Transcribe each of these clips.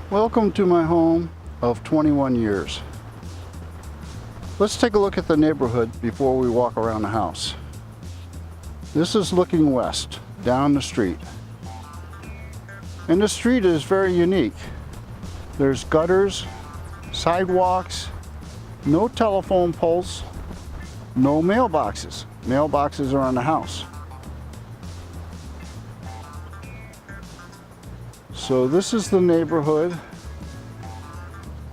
Welcome to my home of 21 years. Let's take a look at the neighborhood before we walk around the house. This is looking west, down the street. And the street is very unique. There's gutters, sidewalks, no telephone poles, no mailboxes. Mailboxes are on the house. So this is the neighborhood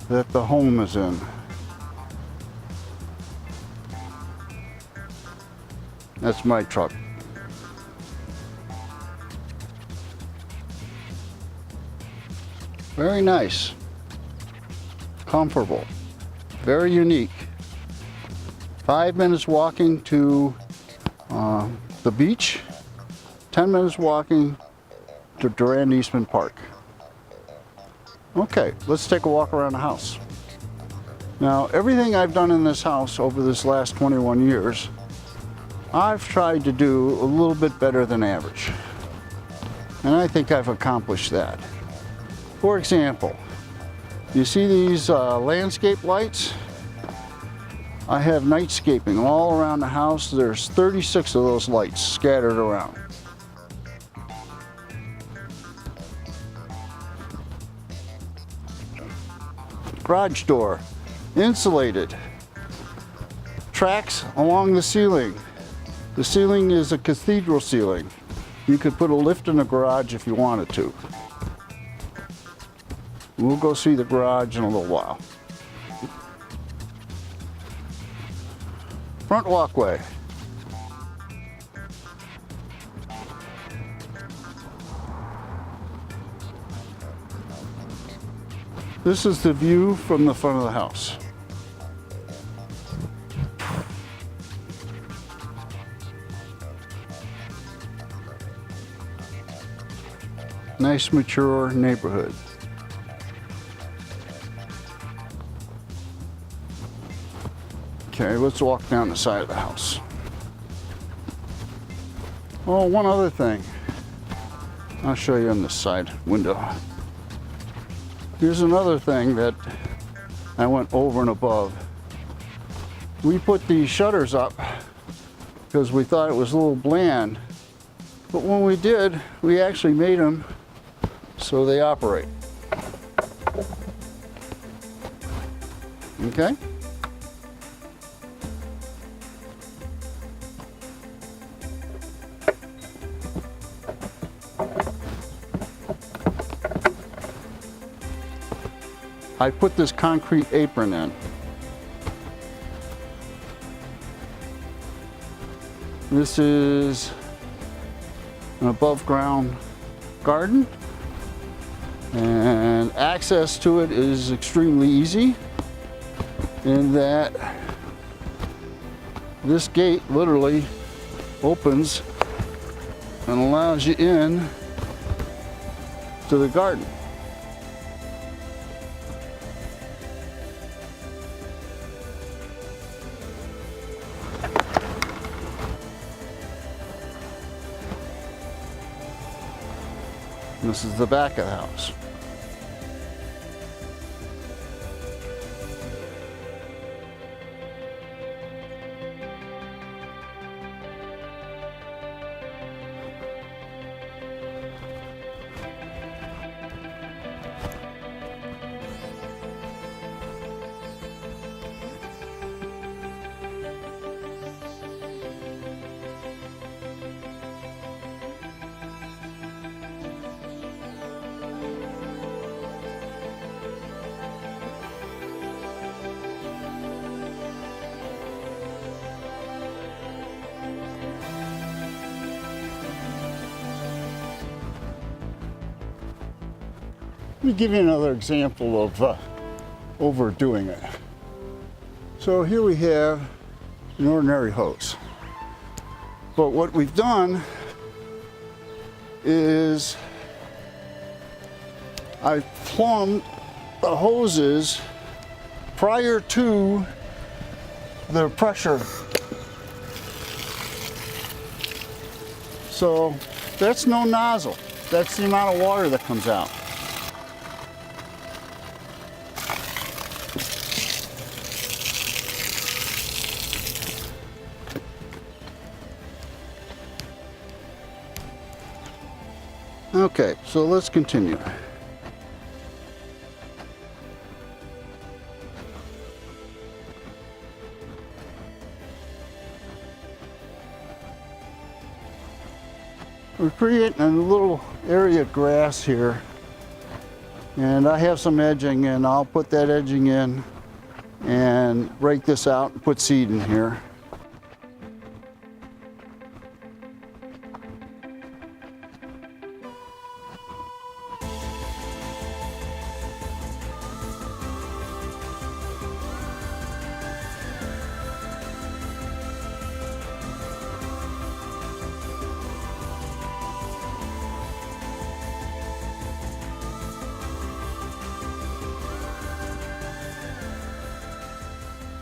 that the home is in. That's my truck. Very nice, comfortable, very unique. 5 minutes walking to the beach, 10 minutes walking to Durand Eastman Park. Okay, let's take a walk around the house. Now, everything I've done in this house over this last 21 years, I've tried to do a little bit better than average. And I think I've accomplished that. For example, you see these landscape lights? I have nightscaping all around the house. There's 36 of those lights scattered around. Garage door, insulated. Tracks along the ceiling. The ceiling is a cathedral ceiling. You could put a lift in the garage if you wanted to. We'll go see the garage in a little while. Front walkway. This is the view from the front of the house. Nice, mature neighborhood. Okay, let's walk down the side of the house. Oh, one other thing. I'll show you on the side window. Here's another thing that I went over and above. We put these shutters up because we thought it was a little bland. But when we did, we actually made them so they operate. Okay? I put this concrete apron in. This is an above ground garden, and access to it is extremely easy in that this gate literally opens and allows you in to the garden. This is the back of the house. Let me give you another example of overdoing it. So here we have an ordinary hose. But what we've done is I've plumbed the hoses prior to the pressure. So that's no nozzle. That's the amount of water that comes out. Okay, so let's continue. We're creating a little area of grass here, and I have some edging, and I'll put that edging in and rake this out and put seed in here.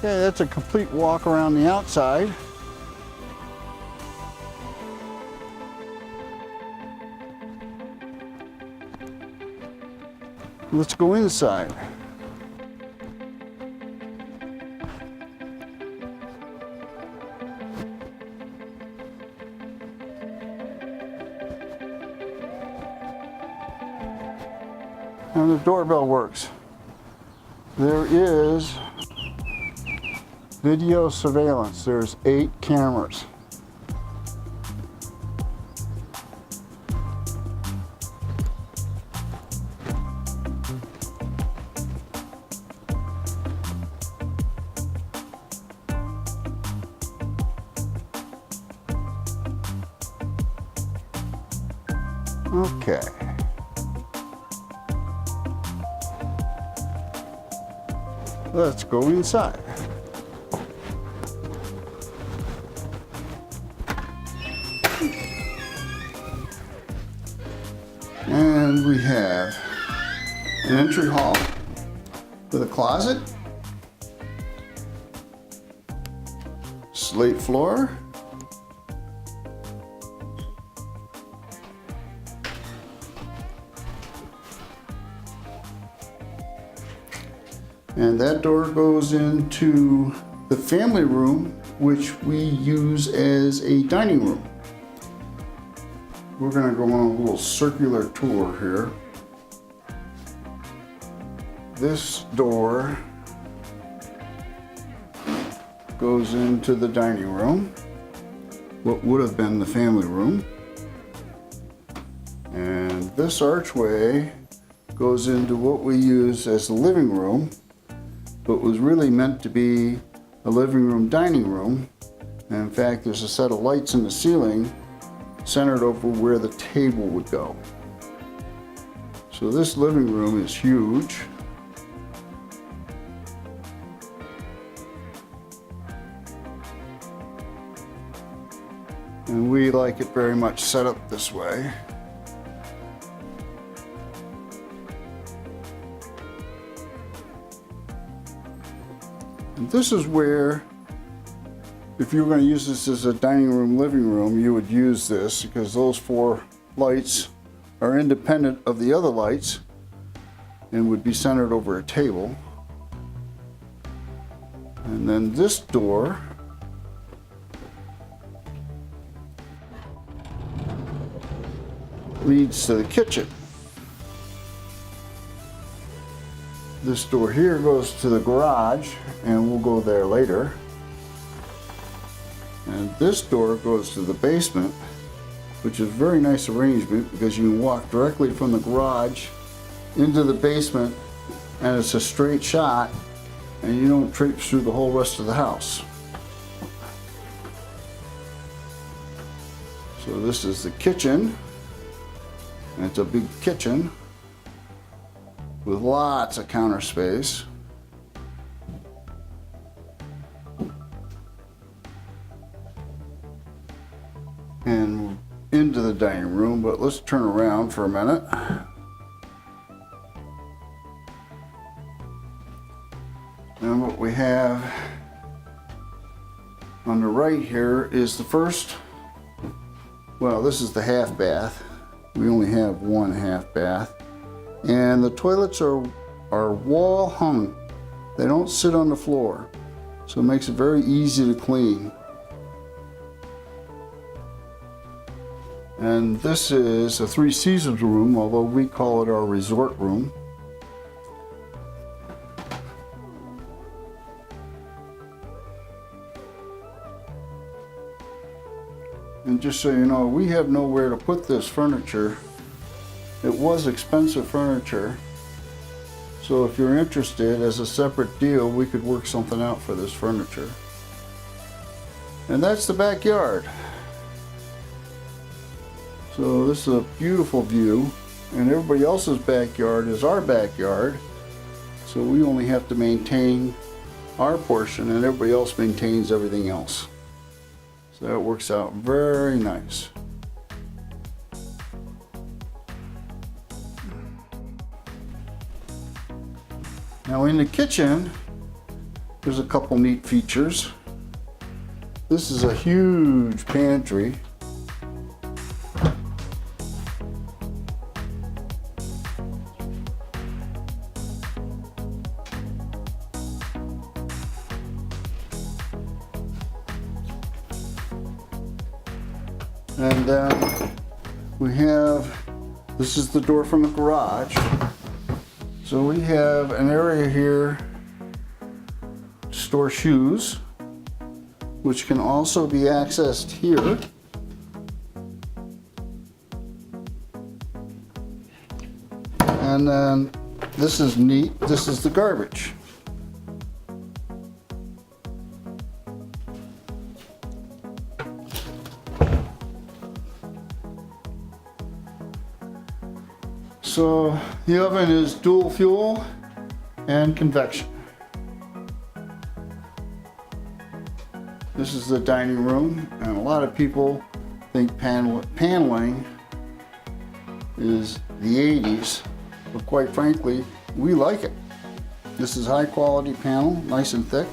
Okay, that's a complete walk around the outside. Let's go inside. And the doorbell works. There is video surveillance. There's 8 cameras. Okay. Let's go inside. And we have an entry hall with a closet, slate floor, and that door goes into the family room, which we use as a dining room. We're going to go on a little circular tour here. This door goes into the dining room, what would have been the family room. And this archway goes into what we use as the living room, but was really meant to be a living room dining room. And in fact, there's a set of lights in the ceiling centered over where the table would go. So this living room is huge. And we like it very much set up this way. And this is where, if you were going to use this as a dining room, living room, you would use this, because those 4 lights are independent of the other lights and would be centered over a table. And then this door leads to the kitchen. This door here goes to the garage, and we'll go there later. And this door goes to the basement, which is a very nice arrangement because you can walk directly from the garage into the basement, and it's a straight shot, and you don't traipse through the whole rest of the house. So this is the kitchen, and it's a big kitchen with lots of counter space. And into the dining room, but let's turn around for a minute. And what we have on the right here is the first, well, this is the half bath. We only have 1 half bath. And the toilets are wall hung. They don't sit on the floor. So it makes it very easy to clean. And this is a Three Seasons room, although we call it our resort room. And just so you know, we have nowhere to put this furniture. It was expensive furniture. So if you're interested, as a separate deal, we could work something out for this furniture. And that's the backyard. So this is a beautiful view, and everybody else's backyard is our backyard. So we only have to maintain our portion, and everybody else maintains everything else. So that works out very nice. Now in the kitchen, there's a couple neat features. This is a huge pantry. And then we have, this is the door from the garage. So we have an area here to store shoes, which can also be accessed here. And then this is neat, this is the garbage. So the oven is dual fuel and convection. This is the dining room, and a lot of people think paneling is the 80s, but quite frankly, we like it. This is high quality panel, nice and thick.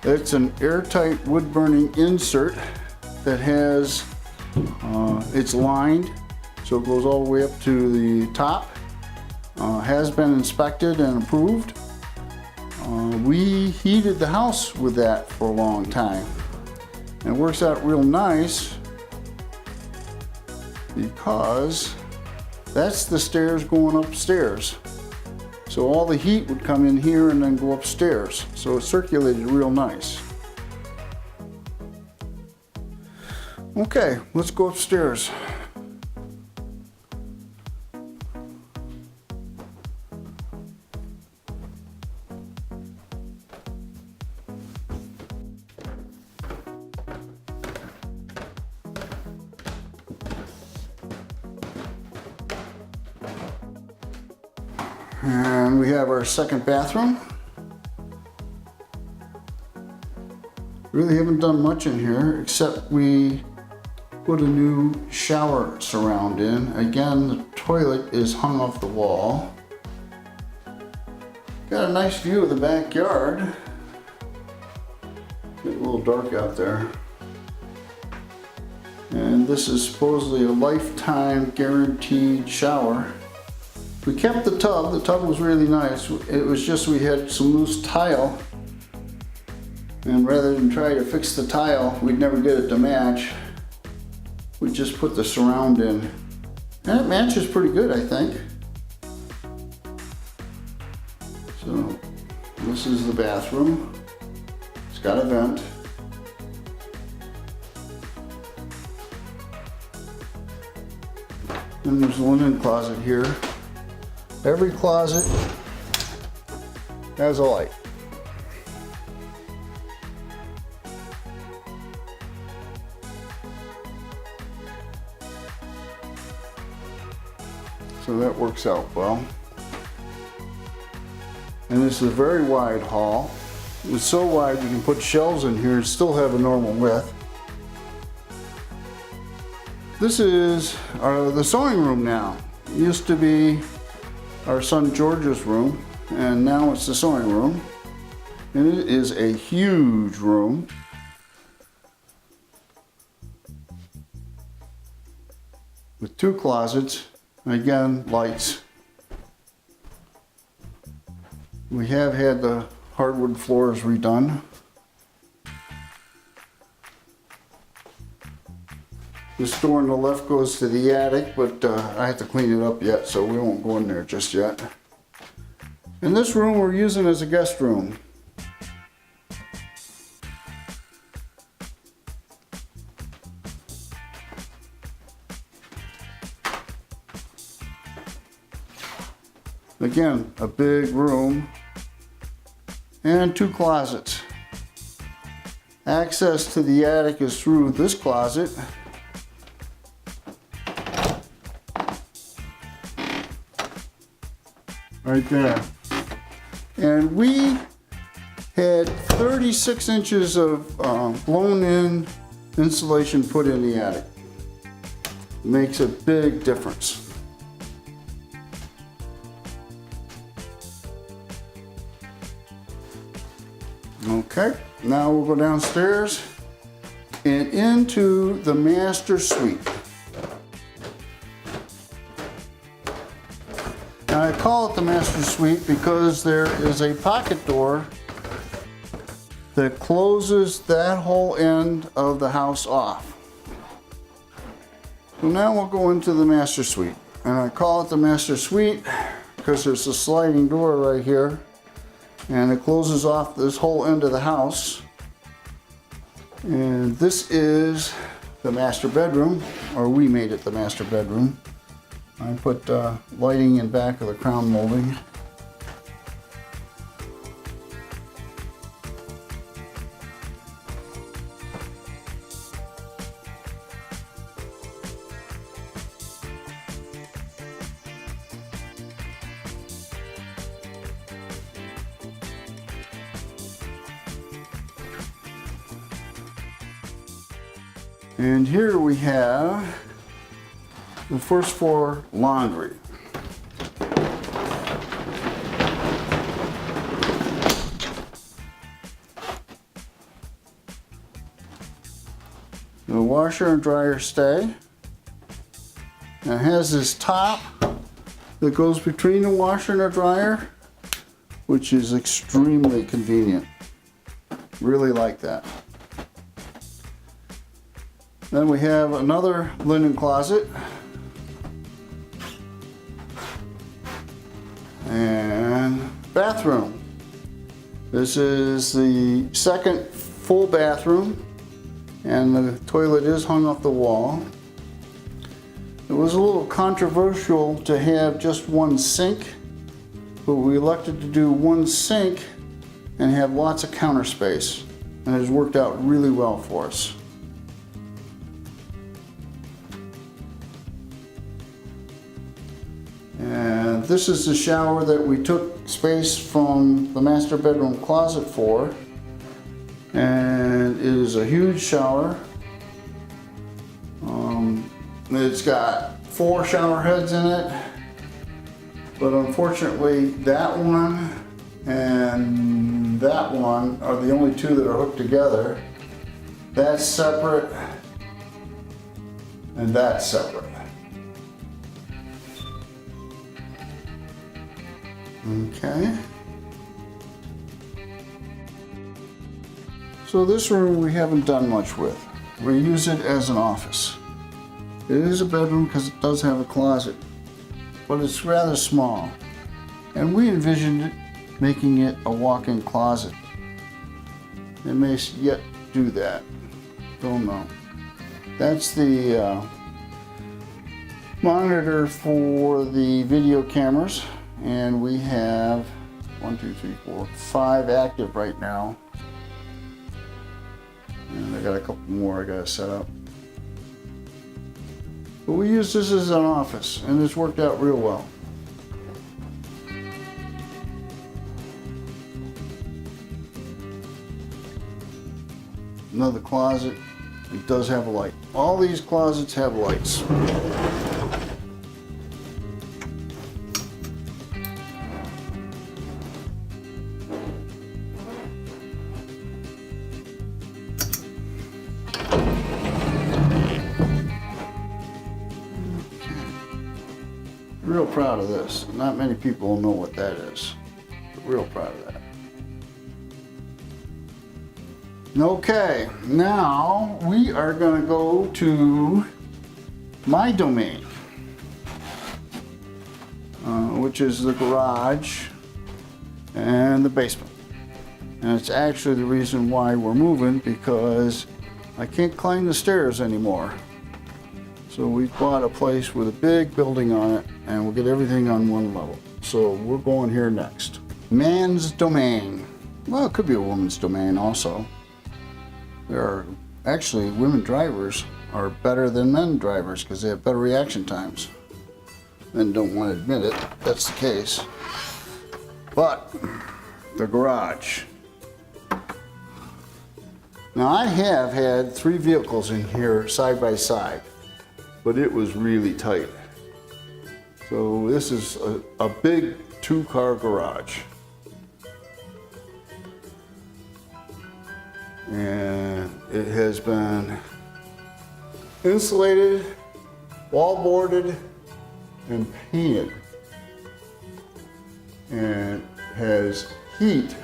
It's an airtight wood burning insert that has, it's lined, so it goes all the way up to the top. Has been inspected and approved. We heated the house with that for a long time. And it works out real nice because that's the stairs going upstairs. So all the heat would come in here and then go upstairs. So it circulated real nice. Okay, let's go upstairs. And we have our second bathroom. Really haven't done much in here except we put a new shower surround in. Again, the toilet is hung off the wall. Got a nice view of the backyard. Get a little dark out there. And this is supposedly a lifetime guaranteed shower. We kept the tub. The tub was really nice. It was just we had some loose tile, and rather than try to fix the tile, we'd never get it to match. We just put the surround in, and it matches pretty good, I think. So this is the bathroom. It's got a vent. And there's a linen closet here. Every closet has a light. So that works out well. And this is a very wide hall. It's so wide we can put shelves in here and still have a normal width. This is the sewing room now. It used to be our son George's room, and now it's the sewing room. And it is a huge room. With two closets, and again, lights. We have had the hardwood floors redone. This door on the left goes to the attic, but I have to clean it up yet, so we won't go in there just yet. And this room we're using as a guest room. Again, a big room and 2 closets. Access to the attic is through this closet. Right there. And we had 36 inches of blown in insulation put in the attic. Makes a big difference. Okay, now we'll go downstairs and into the master suite. Now I call it the master suite because there is a pocket door that closes that whole end of the house off. So now we'll go into the master suite. And I call it the master suite because there's a sliding door right here. And it closes off this whole end of the house. And this is the master bedroom, or we made it the master bedroom. I put lighting in back of the crown molding. And here we have the first floor laundry. The washer and dryer stay. And it has this top that goes between the washer and the dryer, which is extremely convenient. Really like that. Then we have another linen closet. And bathroom. This is the second full bathroom, and the toilet is hung off the wall. It was a little controversial to have just one sink, but we elected to do one sink and have lots of counter space, and it has worked out really well for us. And this is the shower that we took space from the master bedroom closet for. And it is a huge shower. It's got 4 shower heads in it. But unfortunately, that one and that one are the only 2 that are hooked together. That's separate, and that's separate. Okay. So this room we haven't done much with. We use it as an office. It is a bedroom because it does have a closet, but it's rather small. And we envisioned it making it a walk-in closet. It may yet do that. Don't know. That's the monitor for the video cameras. And we have 1, 2, 3, 4, 5 active right now. And I got a couple more I gotta set up. But we use this as an office, and it's worked out real well. Another closet. It does have a light. All these closets have lights. Real proud of this. Not many people know what that is. But real proud of that. Okay, now we are going to go to my domain, which is the garage and the basement. And it's actually the reason why we're moving, because I can't climb the stairs anymore. So we bought a place with a big building on it, and we'll get everything on one level. So we're going here next. Man's domain. Well, it could be a woman's domain also. There are actually, women drivers are better than men drivers because they have better reaction times. Men don't want to admit it, that's the case. But the garage. Now I have had 3 vehicles in here side by side, but it was really tight. So this is a big 2-car garage. And it has been insulated, wall boarded, and painted. And has heat.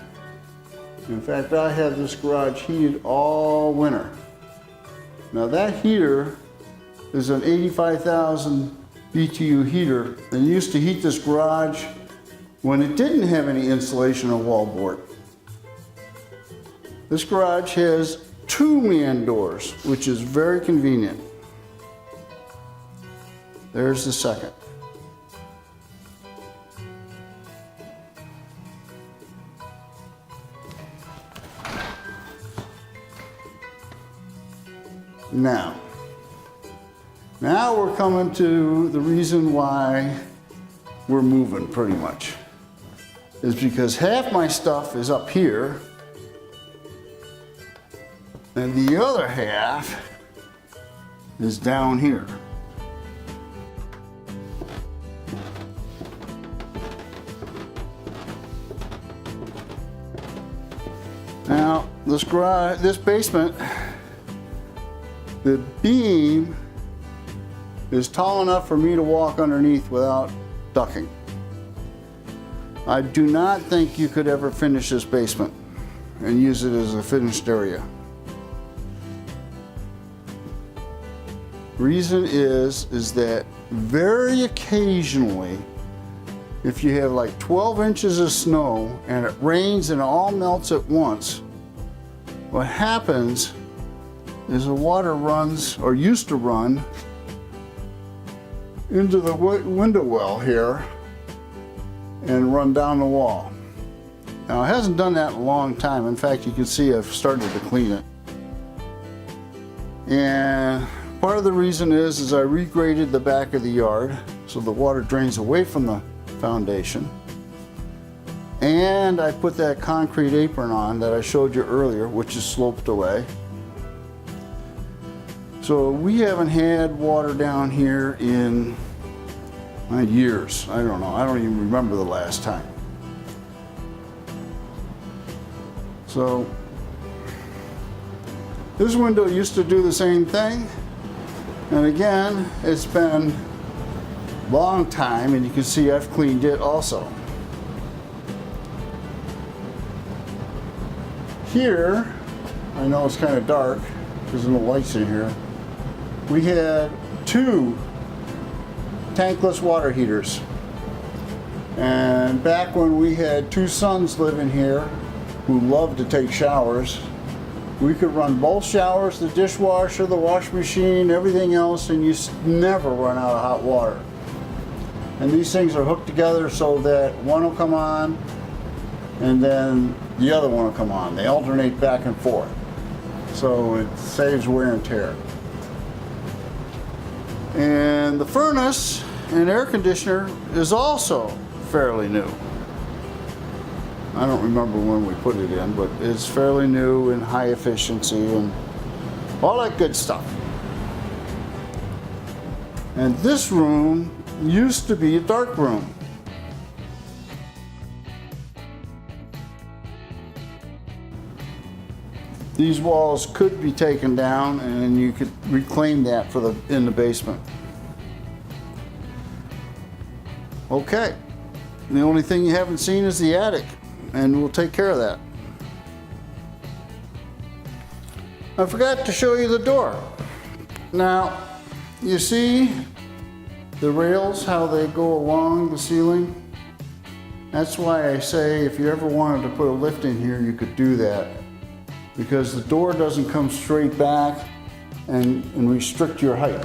In fact, I have this garage heated all winter. Now that heater is an 85,000 BTU heater, and used to heat this garage when it didn't have any insulation or wall board. This garage has 2 man doors, which is very convenient. There's the second. Now we're coming to the reason why we're moving pretty much. Is because half my stuff is up here, and the other half is down here. Now, this basement, the beam is tall enough for me to walk underneath without ducking. I do not think you could ever finish this basement and use it as a finished area. Reason is that very occasionally, if you have like 12 inches of snow and it rains and it all melts at once, what happens is the water runs, or used to run, into the window well here and run down the wall. Now it hasn't done that in a long time. In fact, you can see I've started to clean it. And part of the reason is I regraded the back of the yard so the water drains away from the foundation. And I put that concrete apron on that I showed you earlier, which is sloped away. So we haven't had water down here in years. I don't know. I don't even remember the last time. So this window used to do the same thing. And again, it's been a long time, and you can see I've cleaned it also. Here, I know it's kind of dark because there's no lights in here. We had 2 tankless water heaters. And back when we had 2 sons living here who loved to take showers, we could run both showers, the dishwasher, the wash machine, everything else, and you never run out of hot water. And these things are hooked together so that one will come on and then the other one will come on. They alternate back and forth. So it saves wear and tear. And the furnace and air conditioner is also fairly new. I don't remember when we put it in, but it's fairly new and high efficiency and all that good stuff. And this room used to be a dark room. These walls could be taken down and you could reclaim that for in the basement. Okay, the only thing you haven't seen is the attic, and we'll take care of that. I forgot to show you the door. Now, you see the rails, how they go along the ceiling? That's why I say if you ever wanted to put a lift in here, you could do that. Because the door doesn't come straight back and restrict your height.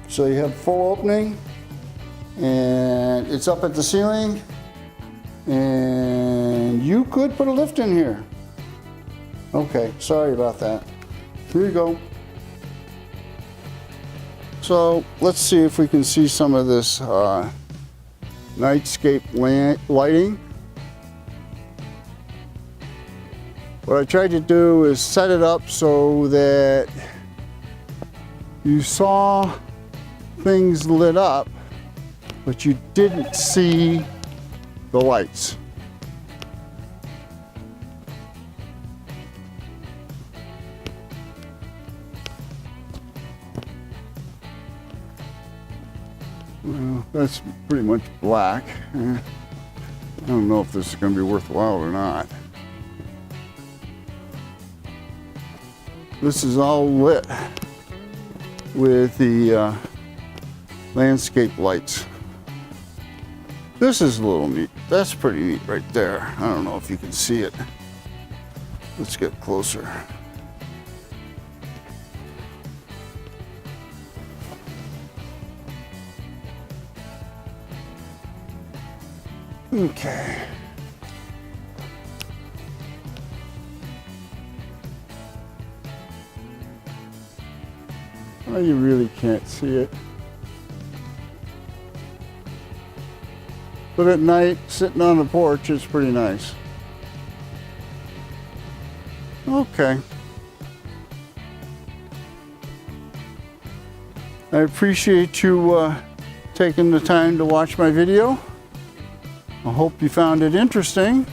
So you have full opening, and it's up at the ceiling, and you could put a lift in here. Okay, sorry about that. Here you go. So let's see if we can see some of this nightscape lighting. What I tried to do is set it up so that you saw things lit up, but you didn't see the lights. Well, that's pretty much black. I don't know if this is going to be worthwhile or not. This is all lit with the landscape lights. This is a little neat. That's pretty neat right there. I don't know if you can see it. Let's get closer. Okay. Well, you really can't see it. But at night, sitting on the porch is pretty nice. Okay. I appreciate you taking the time to watch my video. I hope you found it interesting.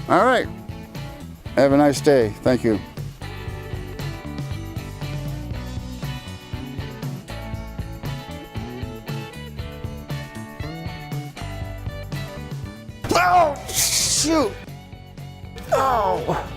All right. Have a nice day. Thank you. Oh, shoot. Oh.